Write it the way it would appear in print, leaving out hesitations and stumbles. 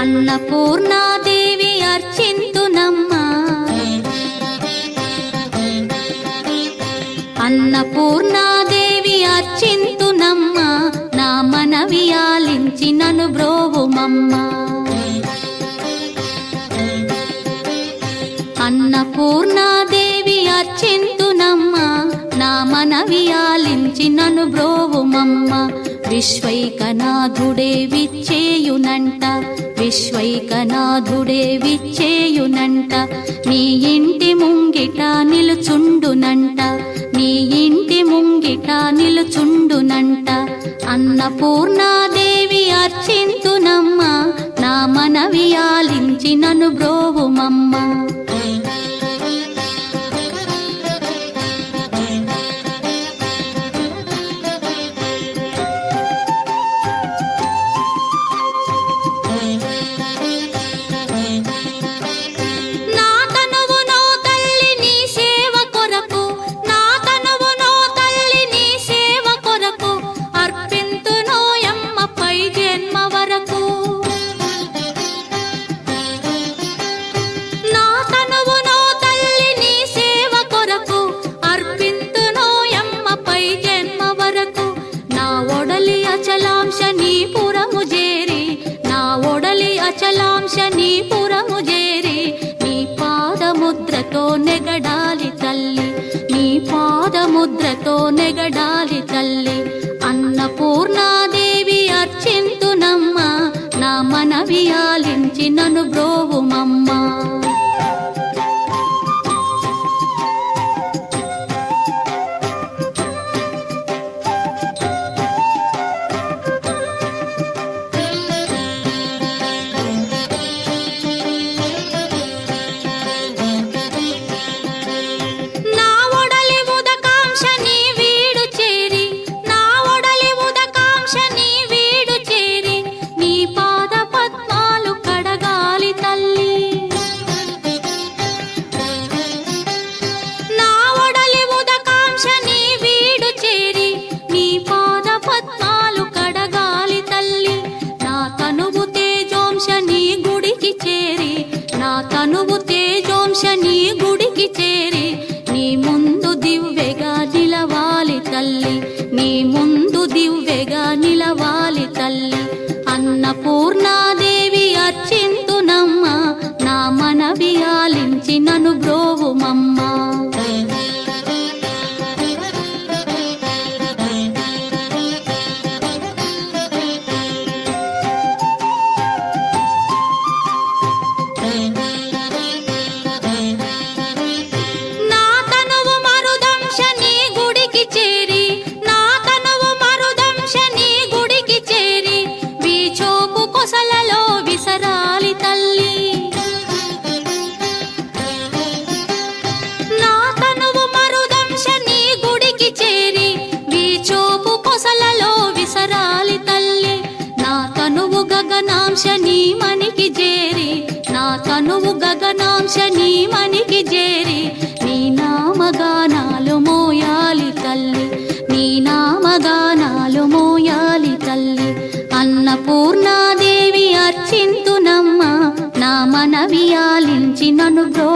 అన్నపూర్ణాదేవి అర్చింతునమ్మా, అన్నపూర్ణాదేవి అర్చింతునమ్మా, నా మనవి ఆలించి నన్ను బ్రోవుమమ్మా. అన్నపూర్ణాదేవి అర్చింతునమ్మా, నా మనవి ఆలించి నన్ను బ్రోవుమమ్మా. విశ్వైకనాథుడే విచ్చేయునంట, విశ్వైకనాథుడే విచ్చేయునంట, నీ ఇంటి ముంగిట నిలుచుండునంట, నీ ఇంటి ముంగిట నిలుచుండునంట. అన్నపూర్ణాదేవి అర్చింతునమ్మా, నా మనవి ఆలించి నన్ను బ్రోవుమమ్మా. అచలాంశనీపురము చేరి నీ పాదముద్రతో నెగడాలి తల్లి, నీ పాదముద్రతో నెగడాలి తల్లి. అన్నపూర్ణాదేవి అర్చింతునమ్మా, నా మనవి ఆలించి నన్ను బ్రోవుమమ్మా. తనువు తేజోంశని గుడికి చేరి నీ ముందు దివ్వెగా నిలవాలి తల్లి, నీ ముందు దివ్వెగా నిలవాలి తల్లి. అన్నపూర్ణాదేవి అర్చింతునమ్మా, నా మనవి ఆలించి నన్ను బ్రోవుమమ్మా. గగనాంశని మనికి చేరి, నా తనువు గగనాంశని మనికి చేరి నీ నామగానాలు మోయాలి తల్లి, నీ నామగానాలు మోయాలి తల్లి. అన్నపూర్ణాదేవి అర్చింతునమ్మా, నా మనవి ఆలించి నన్ను బ్రో